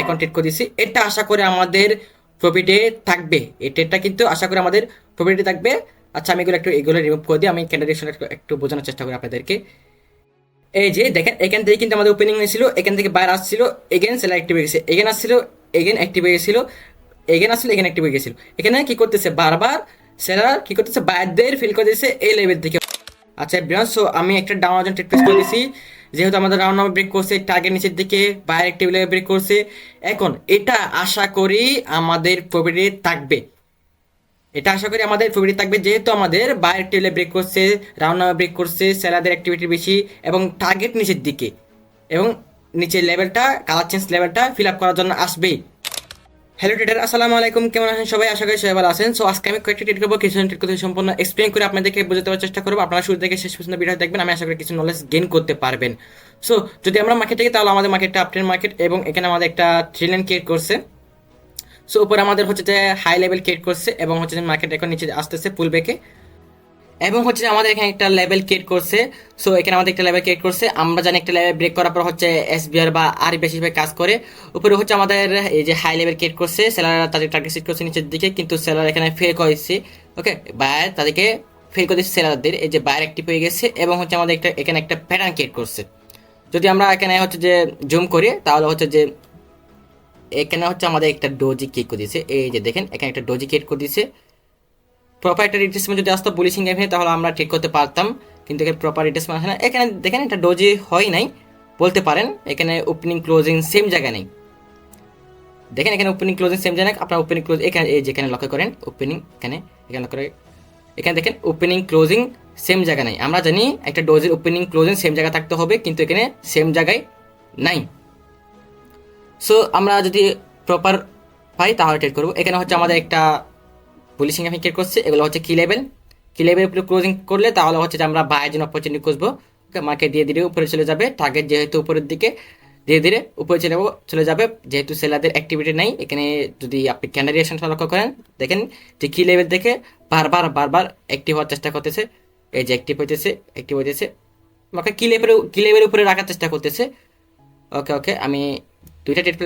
এখন ট্রেড করে দিছি, এটা আশা করে আমাদের প্রফিটে থাকবে। এই ট্রেডটা কিন্তু আশা করে আমাদের প্রফিটে থাকবে। আচ্ছা, আমি এগুলো রিমুভ করে দিই। আমি ক্যান্ডেল একটু বোঝানোর চেষ্টা করি আপনাদেরকে। এই যে দেখেন, এখান থেকে কিন্তু আমাদের ওপেনিং হয়েছিল, এখান থেকে বাইরে আসছিল, এগেন সেলার অ্যাক্টিভ হয়ে গেছে, এগেন আসছিল, এগেন অ্যাক্টিভ হয়ে গেছিল, এগেন আসছিল, এগেন অ্যাক্টিভ হয়ে গেছিল। এখানে কি করতেছে, বারবার সেলার কি করতেছে, বায়ারদের ফিল করে দিচ্ছে এই লেভেল থেকে। আচ্ছা ব্রিয়ান, সো আমি একটা ডাউন ওজন ট্রেড প্লেস করে দিছি। যেহেতু আমাদের রাউন্ড নাম্বার ব্রেক করছে, টার্গেট নিচের দিকে, বায়ার অ্যাক্টিভ লেভেল ব্রেক করছে, এখন এটা আশা করি আমাদের প্রফিটে থাকবে। এটা আশা করি আমাদের প্রফিটে থাকবে, যেহেতু আমাদের বায়ার টেলে ব্রেক করছে, রাউন্ড নাম্বার ব্রেক করছে, সেলারদের অ্যাক্টিভিটি বেশি এবং টার্গেট নিচের দিকে, এবং নিচের লেভেলটা, কালার চেঞ্জ লেভেলটা ফিল আপ করার জন্য আসবেই। হ্যালো ট্রেডার, আসসালামু আলাইকুম, কেমন আছেন সবাই? আশা করি সবাই ভালো আছেন। সো আজকে আমি কয়েকটি ট্রেড করবো, কিছু ট্রেড করতে সম্পূর্ণ এক্সপ্লেন করে আপনাদেরকে বোঝাতে চেষ্টা করবো। আপনারা শুরু থেকে শেষ পর্যন্ত ভিডিও দেখবেন, আমি আশা করি কিছু নলেজ গেইন করতে পারবেন। সো যদি আমরা মার্কেট থেকে, তাহলে আমাদের মার্কেটটা আপট্রেন্ড মার্কেট, এবং এখানে আমাদের একটা ট্রেন ক্রিয়েট করছে। সো উপরে আমাদের হচ্ছে যে হাই লেভেল ক্রিয়েট করছে, এবং হচ্ছে যে মার্কেট এখন নিচে আসতেছে পুল ব্যাকে, এবং হচ্ছে যে আমাদের এখানে একটা লেভেল ক্রিয়েট করছে। সো এখানে আমাদের একটা লেভেল ক্রিয়েট করছে, আমরা জানি একটা লেভেল ব্রেক করার পর হচ্ছে এসবিআর বা আর বেশিরভাগ কাজ করে। উপরে হচ্ছে আমাদের এই যে হাই লেভেল ক্রিয়েট করছে, সেলার তাদের টার্গেট সেট করছে নিচের দিকে, কিন্তু সেলার এখানে ফেল করেছে। ওকে, বায়ার তাদেরকে ফেল করে দিচ্ছে সেলারদের, এই যে বায়ার অ্যাক্টিভ হয়ে গেছে, এবং হচ্ছে আমাদের একটা এখানে একটা প্যাটার্ন ক্রিয়েট করছে। যদি আমরা এখানে হচ্ছে যে জুম করি, তাহলে হচ্ছে যে এখানে হচ্ছে আমাদের একটা ডোজি ক্রিয়েট করে দিয়েছে। এই যে দেখেন, এখানে একটা ডোজি ক্রিয়েট করে দিয়েছে। প্রপার একটা রিট্রেসমেন্ট যদি আসতো বুলিশিং গেমে, তাহলে আমরা ঠিক করতে পারতাম, কিন্তু এখানে প্রপার রিট্রেসমেন্ট আসে না। এখানে দেখেন এটা ডোজি হয় নাই বলতে পারেন, এখানে ওপেনিং ক্লোজিং সেম জায়গায় নেই। দেখেন এখানে ওপেনিং ক্লোজিং সেম জায়গায়, আপনার ওপেনিং ক্লোজ এখানে, এই যেখানে লক্ষ্য করেন ওপেনিং, এখানে এখানে লক্ষ্য করেন, এখানে দেখেন ওপেনিং ক্লোজিং সেম জায়গা নাই। আমরা জানি একটা ডোজের ওপেনিং ক্লোজিং সেম জায়গা থাকতে হবে, কিন্তু এখানে সেম জায়গায় নাই। সো আমরা যদি প্রপার পাই তাহলে ট্রেড করবো। এখানে হচ্ছে আমাদের একটা পুলিশিং আমি ক্রিয়েট করছি, এগুলো হচ্ছে কি লেভেল উপরে ক্লোজিং করলে তাহলে হচ্ছে যে আমরা বায়ের জন্য অপরচুনিটি খুঁজবো। ওকে, মার্কেট ধীরে ধীরে উপরে চলে যাবে, টার্গেট যেহেতু উপরের দিকে, ধীরে ধীরে উপরে চলে যাবে, যেহেতু সেলারদের অ্যাক্টিভিটি নাই। এখানে যদি আপনি ক্যান্ডেল রিঅ্যাকশনটা লক্ষ্য করেন, দেখেন যে কি লেভেল থেকে বারবার বারবার অ্যাক্টিভ হওয়ার চেষ্টা করতেছে। এই যে অ্যাক্টিভ হইতেছে, আমাকে কি লেভেল উপরে রাখার চেষ্টা করতেছে। ওকে ওকে, আমি দুইটা ট্রেড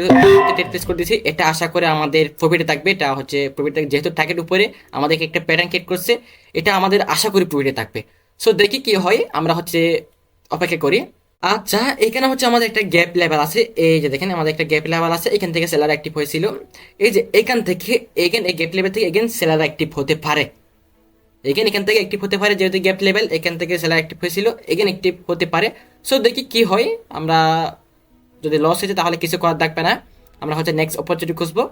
প্লেস করে দিয়েছি। এটা আশা করে আমাদের প্রফিটে থাকবে। এটা হচ্ছে প্রফিট থাকবে, যেহেতু টার্গেট উপরে আমাদেরকে একটা প্যাটার্ন ক্রিয়েট করছে, এটা আমাদের আশা করি প্রফিটে থাকবে। সো দেখি কি হয়, আমরা হচ্ছে অপেক্ষা করি। আচ্ছা, এখানে হচ্ছে আমাদের একটা গ্যাপ লেভেল আছে। এই যে দেখেন আমাদের একটা গ্যাপ লেভেল আছে, এখান থেকে সেলার অ্যাক্টিভ হয়েছিল। এই যে এখান থেকে এগেন এই গ্যাপ লেভেল থেকে এগেন সেলার অ্যাক্টিভ হতে পারে, এখান থেকে অ্যাক্টিভ হতে পারে, যেহেতু গ্যাপ লেভেল এখান থেকে সেলার অ্যাক্টিভ হয়েছিল, এগেন অ্যাক্টিভ হতে পারে। সো দেখি কি হয়। আমরা যদি লস হয়েছে তাহলে কিছু করার থাকবে না, আমরা হচ্ছে নেক্সট অপরচুনিটি খুঁজবো।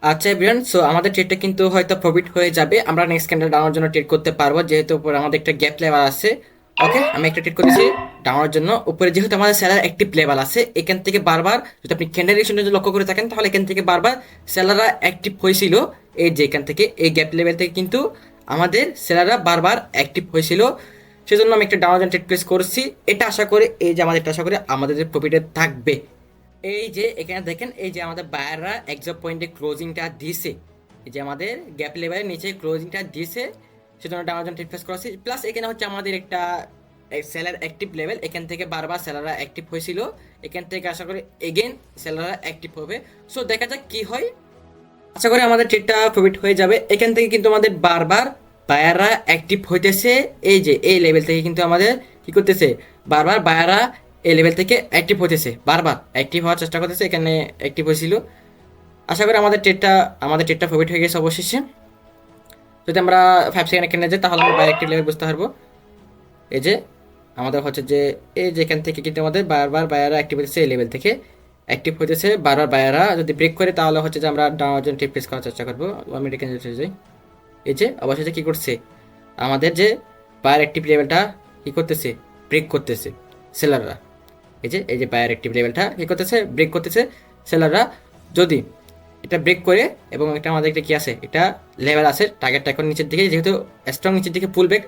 আচ্ছা এভরিওয়ান, সো আমাদের ট্রেডটা কিন্তু হয়তো প্রফিট হয়ে যাবে, আমরা নেক্সট ক্যান্ডেল ডাউনের জন্য ট্রেড করতে পারবো, যেহেতু উপরে আমাদের একটা গ্যাপ লেভেল আছে। ওকে, আমি একটা ট্রেড করেছি ডাউনের জন্য। উপরে যেহেতু আমাদের সেলার অ্যাক্টিভ লেভেল আছে, এখান থেকে বারবার যদি আপনি ক্যান্ডেল রিঅ্যাকশন যদি লক্ষ্য করে থাকেন, তাহলে এখান থেকে বারবার সেলাররা অ্যাক্টিভ হয়েছিল। এই যে এখান থেকে এই গ্যাপ লেভেল থেকে কিন্তু আমাদের সেলাররা বারবার অ্যাক্টিভ হয়েছিল, সেজন্য আমি একটা ডাউন ট্রেড প্লেস করছি। এটা আশা করে, এই যে আমাদের আশা করে আমাদের প্রফিটে থাকবে। এই যে এখানে দেখেন, এই যে আমাদের বায়াররা এক্সপ পয়েন্টে ক্লোজিংটা দিছে, এই যে আমাদের গ্যাপ লেভেলের নিচে ক্লোজিংটা দিছে, সেজন্য ডাউন ট্রেড প্লেস করেছি। প্লাস এখানে হচ্ছে আমাদের একটা সেলার অ্যাক্টিভ লেভেল, এখান থেকে বারবার সেলাররা অ্যাক্টিভ হয়েছিল, এখান থেকে আশা করি এগেন সেলাররা অ্যাক্টিভ হবে। সো দেখা যাক কি হয়, আশা করি আমাদের ট্রেডটা প্রফিট হয়ে যাবে। এখান থেকে কিন্তু আমাদের বারবার বায়াররা অ্যাক্টিভ হইতেছে, এই যে এই লেভেল থেকে কিন্তু আমাদের কি করতেছে, বারবার বায়াররা এই লেভেল থেকে অ্যাক্টিভ হতেছে, বারবার অ্যাক্টিভ হওয়ার চেষ্টা করতেছে, এখানে অ্যাক্টিভ হয়েছিল। আশা করি আমাদের ট্রেডটা প্রফিট হয়ে গেছে অবশেষে। যদি আমরা 5 সেকেন্ড এখানে যাই, তাহলে আমরা বায়ার অ্যাক্টিভ লেভেল বুঝতে পারবো। এই যে আমাদের হচ্ছে যে এই যে এখান থেকে কিন্তু আমাদের বারবার বায়াররা অ্যাক্টিভ হতেছে, এই লেভেল থেকে অ্যাক্টিভ হতেছে বারবার বায়াররা। যদি ব্রেক করে তাহলে হচ্ছে যে আমরা ডাউন ট্রেড প্লেস করার চেষ্টা করবো। আমি এখানে যাই, এই যে অবশেষে কি করছে, আমাদের যে বায়ার অ্যাক্টিভ লেভেলটা কি করতেছে, ব্রেক করতেছে সেলাররা। এই যে বায়ার অ্যাক্টিভ লেভেলটা কি করতেছে, ব্রেক করতেছে সেলাররা। যদি এটা ব্রেক করে, এবং এটা আমাদের একটা কি আছে, এটা লেভেল আছে, টার্গেটটা এখন নিচের দিকে, যেহেতু স্ট্রং নিচের দিকে পুল ব্যাক,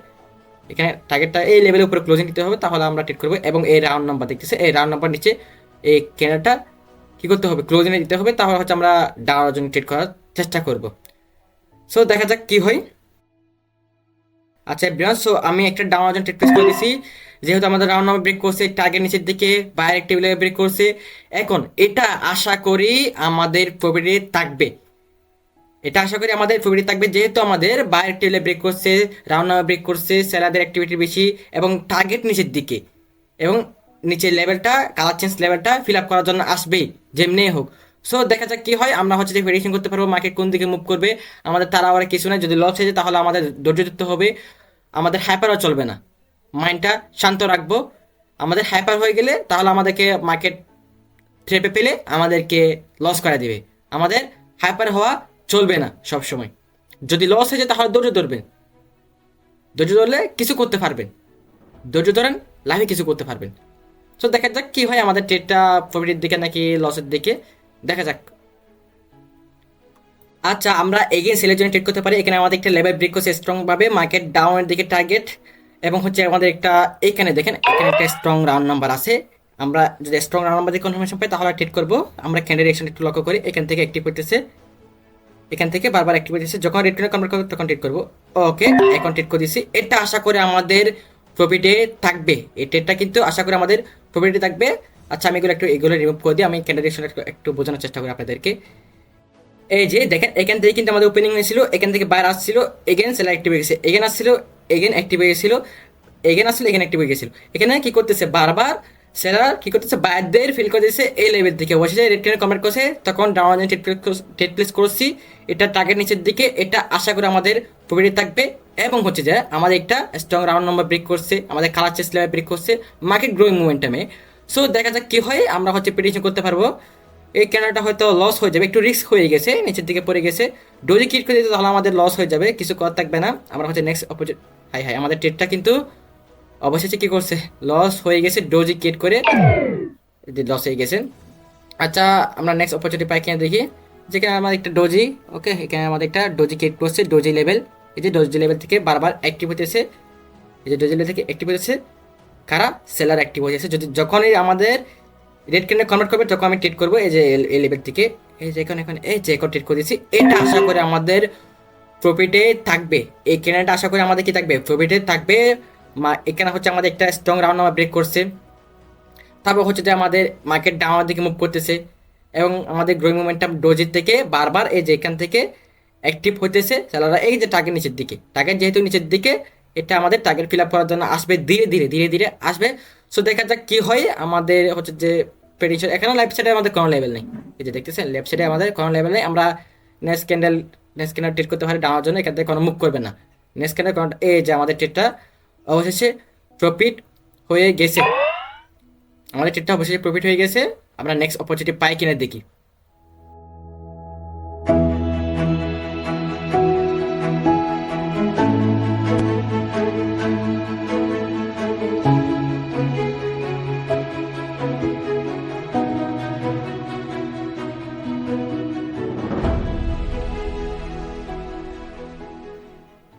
এখানে টার্গেটটা এই লেভেলের উপরে ক্লোজিং দিতে হবে, তাহলে আমরা ট্রেড করবো। এবং এই রাউন্ড নাম্বার দেখতেছে, এই রাউন্ড নাম্বার নিচে এই ক্যান্ডেলটা কি করতে হবে, ক্লোজিংয়ে দিতে হবে, তাহলে হচ্ছে আমরা ডাউনের জন্য ট্রেড করার চেষ্টা করব। সো দেখা যাক কি হয়। আচ্ছা ব্রিয়ান, সো আমি একটা ডাউন ট্রেড প্লেস করে দিছি। যেহেতু আমাদের রাউন্ড নাম্বার ব্রেক করছে, টার্গেট নিচের দিকে, বায়ার একটি লেভেল ব্রেক করছে। এখন এটা আশা করি আমাদের প্রফিটে থাকবে, এটা আশা করি আমাদের প্রফিটে থাকবে, যেহেতু আমাদের বায়ার একটি লেভেল ব্রেক করছে, রাউন্ড নাম্বার ব্রেক করছে, সেলারদের অ্যাক্টিভিটি বেশি এবং টার্গেট নিচের দিকে, এবং নিচের লেভেলটা কালার চেঞ্জ লেভেলটা ফিল আপ করার জন্য আসবেই যেমনি হোক। সো দেখা যাক কি হয়, আমরা হচ্ছে যে ভেরিয়েশন করতে পারবো মার্কেট কোন দিকে মুভ করবে। আমাদের তারা আবার কিছু না, যদি লস হয়ে যায় তাহলে আমাদের ধৈর্য ধরতে হবে, আমাদের হ্যাপারও চলবে না, মাইন্ডটা শান্ত রাখবো। আমাদের হ্যাপার হয়ে গেলে তাহলে আমাদেরকে মার্কেট ট্রেপে পেলে আমাদেরকে লস করে দিবে। আমাদের হাইপার হওয়া চলবে না সব সময়। যদি লস হয়ে যায় তাহলে ধৈর্য ধরবেন, ধৈর্য ধরলে কিছু করতে পারবেন, ধৈর্য ধরেন লাইভে কিছু করতে পারবেন। তো দেখা যাক কি হয়, আমাদের ট্রেডটা প্রফিটের দিকে নাকি লসের দিকে, দেখা যাক। আচ্ছা, আমরা এগেইন সেলের জন্য ট্রেড করতে পারি। এখানে আমাদের একটা লেভেল ব্রেক করছে স্ট্রং ভাবে, মার্কেট ডাউনের দিকে টার্গেট, এবং হচ্ছে আমাদের একটা এখানে দেখেন এখানে একটা স্ট্রং রাউন্ড নাম্বার আছে। আমরা যদি স্ট্রং রাউন্ড নাম্বার দিয়ে কনফার্মেশন পাই তাহলে ট্রেড করবো। আমরা ক্যান্ডেল ডিরেকশন একটু লক্ষ্য করি, এখান থেকে অ্যাক্টিভ করতেছে, এখান থেকে বারবার অ্যাক্টিভ করতেছে, যখন রিটার্ন কনভার্ট করবো তখন ট্রেড করবো। ওকে, এখন ট্রেড করে দিচ্ছি। এটা আশা করে আমাদের প্রফিটে থাকবে, এই ট্রেডটা কিন্তু আশা করি আমাদের প্রফিটে থাকবে। আচ্ছা, আমি এগুলো রিমুভ করে দিই, আমি ক্যান্ডেল ডিরেকশন একটু বোঝানোর চেষ্টা করি আপনাদেরকে। এই যে দেখেন এখান থেকে কিন্তু আমাদের ওপেনিং হয়েছিল, এখান থেকে বাইরে আসছিল, এগেন সেলার অ্যাক্টিভ হয়ে গেছে, এগেন আসছিল, এগেন অ্যাক্টিভ হয়ে গেছিল, এগেন আসছিল, এগেন অ্যাক্টিভ হয়ে গেছিল। এখানে কি করতেছে, বারবার সেলার কি করতেছে, বায়ারদের ফিল করে দিচ্ছে এই লেভেল থেকে, অবশ্যই রেড ট্রেনে কমেন্ট করছে, তখন ডাউন ট্রেড প্লেস করছি, এটা টার্গেট নিচের দিকে, এটা আশা করি আমাদের প্রফিটে থাকবে। এবং হচ্ছে যে আমাদের একটা স্ট্রং রাউন্ড নাম্বার ব্রেক করছে, আমাদের কালার চেস লেভেল ব্রেক করছে মার্কেট গ্রোয়িং মোমেন্টামে। সো দেখা যাক কি হয়, আমরা হচ্ছে প্রেডিকশন করতে পারবো। এই ক্যানালটা হয়তো লস হয়ে যাবে, একটু রিস্ক হয়ে গেছে, নিচের দিকে পড়ে গেছে, ডোজি কিট করে দিতে তাহলে আমাদের লস হয়ে যাবে, কিছু করার থাকবে না। আমরা হচ্ছে নেক্সট অপোজিট, হাই হাই আমাদের ট্রেডটা কিন্তু অবশেষে কি করছে, লস হয়ে গেছে, ডোজি কিট করে লস হয়ে গেছে। আচ্ছা, আমরা নেক্সট অপরচুনিটি পাই কিনা দেখি, যেখানে আমাদের একটা ডোজি, ওকে এখানে আমাদের একটা ডোজি ক্রিয়েট করছে, ডোজি লেভেল, এই যে ডোজি লেভেল থেকে বারবার অ্যাক্টিভ হতেছে, এই যে ডোজি লেভেল থেকে অ্যাক্টিভ হতেছে, কারা সেলার অ্যাক্টিভ হয়ে যাচ্ছে। যদি যখনই আমাদের রেড ক্যান্ডেল কনভার্ট করবে তখন আমি ট্রেড করবো, এই যে এই লেভেল থেকে, এই যে এখন এখন এই যে এখন ট্রেড করে দিচ্ছি, এটা আশা করে আমাদের প্রফিটে থাকবে। এই ক্যান্ডেলটা আশা করি আমাদের কি থাকবে, প্রফিটে থাকবে। এখানে হচ্ছে আমাদের একটা স্ট্রং রাউন্ড নাম্বার ব্রেক করছে, তারপর হচ্ছে যে আমাদের মার্কেট ডাউনের দিকে মুভ করতেছে, এবং আমাদের গ্রোয়িং মোমেন্টাম ডোজির থেকে বারবার এই যে এখান থেকে অ্যাক্টিভ হইতেছে সেলাররা, এই যে টার্গেট নিচের দিকে, টার্গেট যেহেতু নিচের দিকে, এটা আমাদের টার্গেট ফিল আপ করার জন্য আসবে, ধীরে ধীরে ধীরে ধীরে আসবে। সো দেখা যাক কি হয়, আমাদের হচ্ছে যে প্রেডিকশন, এখানে লেফট সাইডে আমাদের কোনো লেভেল নেই, এই যে দেখতেছেন লেফট সাইডে আমাদের কোনো লেভেল নেই। আমরা নেক্সট ক্যান্ডেল ট্রেড করতে পারি ডাউনের জন্য, এখান থেকে কোনো মুভ করবে না। নেক্সট ক্যান্ডেল এই যে আমাদের ট্রেডটা অবশেষে প্রফিট হয়ে গেছে, আমাদের ট্রেডটা অবশ্যই প্রফিট হয়ে গেছে। আমরা নেক্সট অপরচুনিটি পাই কিনা দেখি।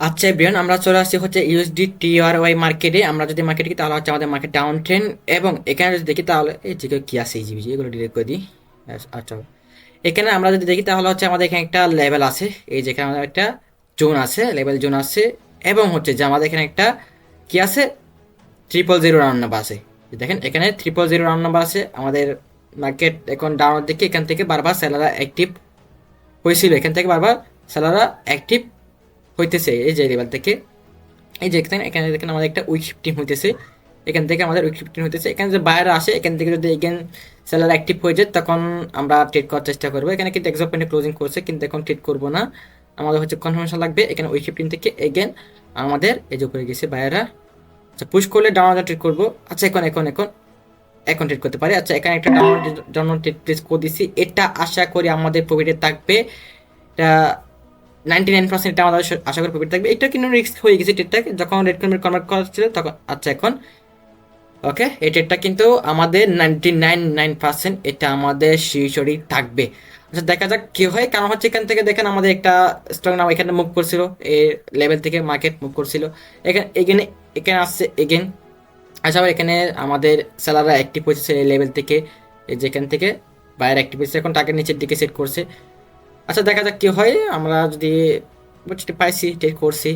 আচ্ছা ব্রিয়ান, আমরা চলে আসছি হচ্ছে ইউএসডি টিআরওয়াই মার্কেটে। আমরা যদি মার্কেটে কি তাহলে হচ্ছে আমাদের মার্কেট ডাউন ট্রেন্ড, এবং এখানে যদি দেখি তাহলে এই যে কি আছে এই জিবি, এগুলো ডিলিট করে দিই। আচ্ছা, এখানে আমরা যদি দেখি তাহলে হচ্ছে আমাদের এখানে একটা লেভেল আছে, এই যেখানে আমাদের একটা জোন আছে, লেভেল জোন আছে, এবং হচ্ছে যে আমাদের এখানে একটা কি আছে, 000 রাউন্ড নাম্বার আছে। দেখেন এখানে 000 রাউন্ড নাম্বার আছে। আমাদের মার্কেট এখন ডাউনের দিকে, এখান থেকে বারবার সেলাররা অ্যাক্টিভ হয়েছিল, এখান থেকে বারবার সেলাররা অ্যাক্টিভ হইতেছে, এই যে লেভেল থেকে, এই যে এখানে দেখেন আমাদের একটা উইক শিফটিং হইতেছে, এখান থেকে আমাদের উইক শিফটিং হইতেছে, এখানে যে বাইরে আসে, এখান থেকে যদি এগেন সেলার অ্যাক্টিভ হয়ে যায় তখন আমরা ট্রেড করার চেষ্টা করবো। এখানে কিন্তু এক্সপ পয়েন্টে ক্লোজিং করছে, কিন্তু এখন ট্রেড করবো না, আমাদের হচ্ছে কনফার্মেশন লাগবে। এখানে উইক শিফটিং থেকে এগেন আমাদের এই যে উপরে গেছে বাইরা, আচ্ছা পুশ করলে ডাউন ট্রেড করবো। আচ্ছা এখন ট্রেড করতে পারি। আচ্ছা, এখানে একটা ডাউন ট্রেড প্লেস করে দিচ্ছি, এটা আশা করি আমাদের প্রফিটে থাকবে, এটা 99% এটা আমাদের আশা করি প্রফিট থাকবে। এটা কিন্তু রিস্ক হয়ে গেছে ট্রেডটা, যখন রেড কনভার্ট করা ছিল তখন। আচ্ছা এখন ওকে, এই ট্রেডটা কিন্তু আমাদের 99% এটা আমাদের শিওরই থাকবে। আচ্ছা দেখা যাক কি হয়, কারণ হচ্ছে এখান থেকে দেখেন আমাদের একটা স্ট্রং নাম এখানে মুভ করছিল, এই লেভেল থেকে মার্কেট মুভ করছিল, এখানে এখানে আসছে এগেন। আচ্ছা, আবার এখানে আমাদের সেলাররা অ্যাক্টিভ হয়েছে এই লেভেল থেকে, এই যেখান থেকে বাইরে অ্যাক্টিভ হয়েছে, এখন টার্গেট নিচের দিকে সেট করছে। আচ্ছা দেখা যাক কি হয়, আমরা যদি পাইছি ট্রেড করছি,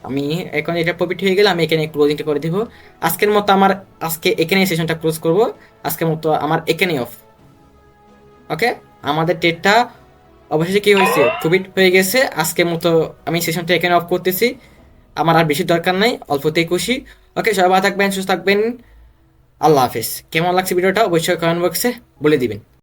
আমি এখন এটা প্রফিট হয়ে গেলে আমি এখানে ক্লোজিংটা করে দিব। আজকের মতো আজকে এখানে সেশনটা ক্লোজ করব। আজকের মতো আমার এখানেই অফ। ওকে, আমাদের ট্রেডটা অবশেষে কি হয়েছে, প্রফিট হয়ে গেছে। আজকের মতো আমি সেশনটা এখানে অফ করতেছি। আমার আর বেশি দরকার নাই, অল্পতেই খুশি। ওকে, সবাই ভালো থাকবেন, সুস্থ থাকবেন। আল্লাহ হাফেজ। কেমন লাগছে ভিডিওটা অবশ্যই কমেন্ট বক্সে বলে দিবেন।